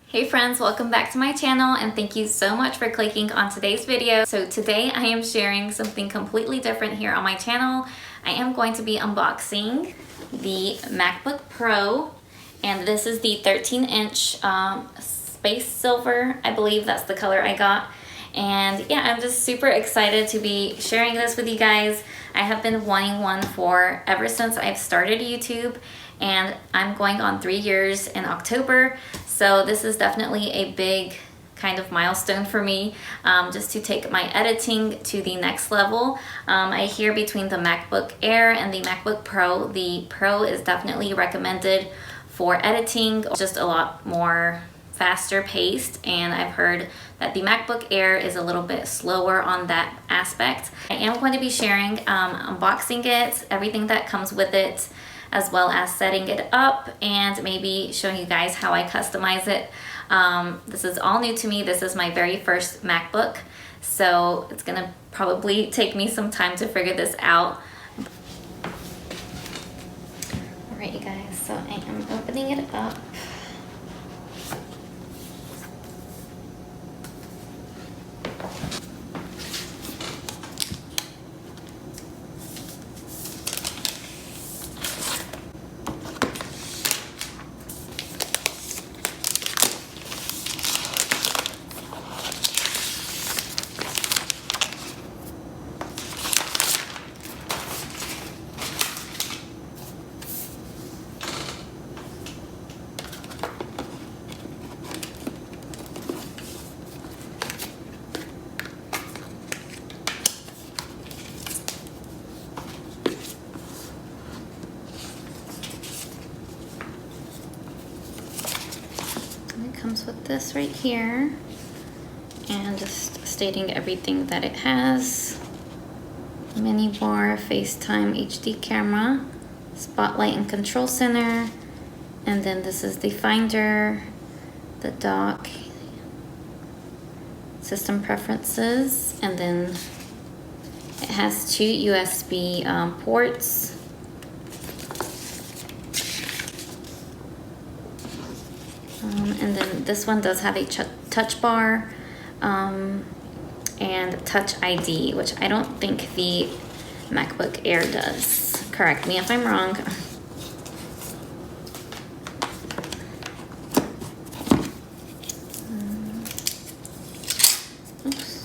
Hey friends, welcome back to my channel and thank you so much for clicking on today's video. So today I am sharing something completely different here on my channel. I am going to be unboxing the MacBook Pro, and this is the 13-inch space silver. I believe that's the color I got. And yeah, I'm just super excited to be sharing this with you guys. I have been wanting one for ever since I've started YouTube, and I'm going on 3 years in October. So this is definitely a big kind of milestone for me, just to take my editing to the next level. I hear between the MacBook Air and the MacBook Pro, the Pro is definitely recommended for editing, just a lot more faster paced, and I've heard that the MacBook Air is a little bit slower on that aspect. I am going to be sharing, unboxing it, everything that comes with it, as well as setting it up and maybe showing you guys how I customize it. This is all new to me. This is my very first MacBook, so it's gonna probably take me some time to figure this out. All right, you guys, so I am opening it up. Comes with this right here, and just stating everything that it has. Mini bar, FaceTime, HD camera, spotlight and control center, and then this is the Finder, the dock, system preferences, and then it has 2 USB ports. And then this one does have a touch bar and Touch ID, which I don't think the MacBook Air does. Correct me if I'm wrong. Oops.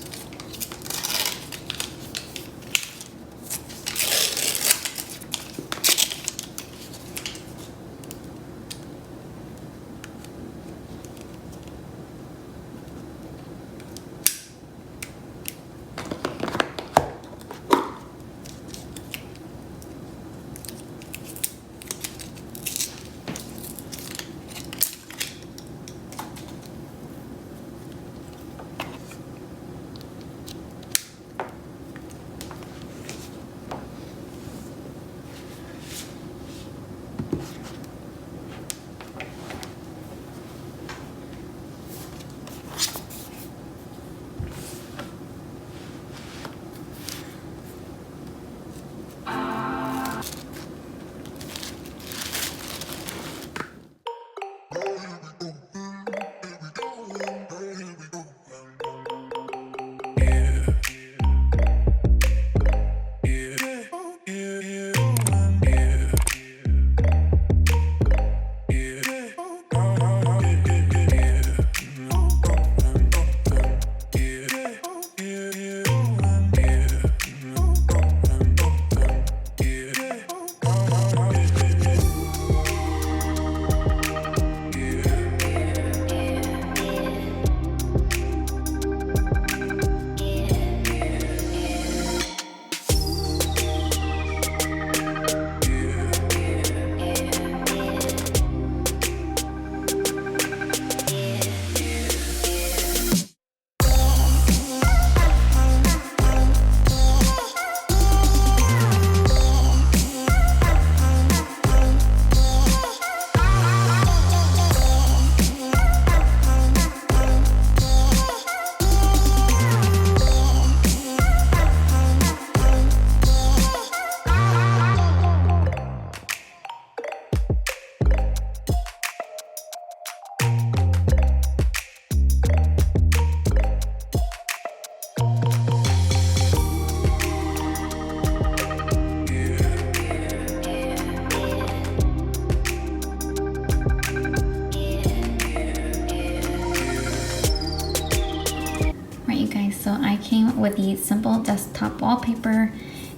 with the simple desktop wallpaper,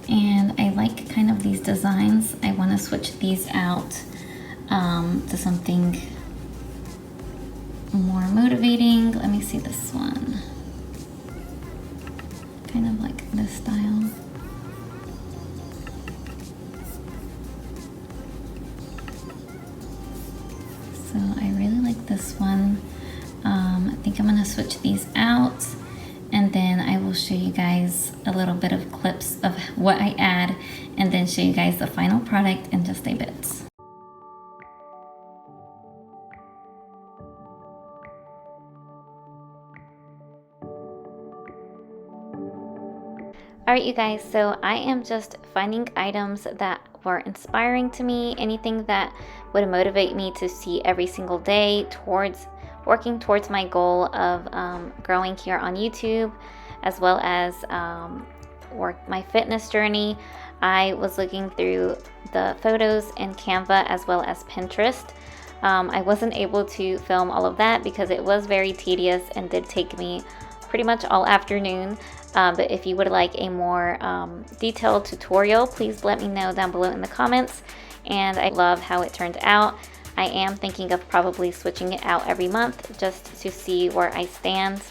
and I like kind of these designs. I want to switch these out to something more motivating. Let me see this one. Kind of like this style. So I really like this one. I think I'm gonna switch these out, and then I will show you guys a little bit of clips of what I add, and then show you guys the final product in just a bit. Alright you guys, so I am just finding items that were inspiring to me, anything that would motivate me to see every single day towards working towards my goal of growing here on YouTube, as well as my fitness journey. I was looking through the photos in Canva as well as Pinterest. I wasn't able to film all of that because it was very tedious and did take me pretty much all afternoon. But if you would like a more detailed tutorial, please let me know down below in the comments. And I love how it turned out. I am thinking of probably switching it out every month just to see where I stand.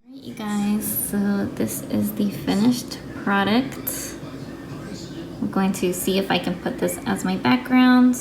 Alright you guys, so this is the finished product. I'm going to see if I can put this as my background.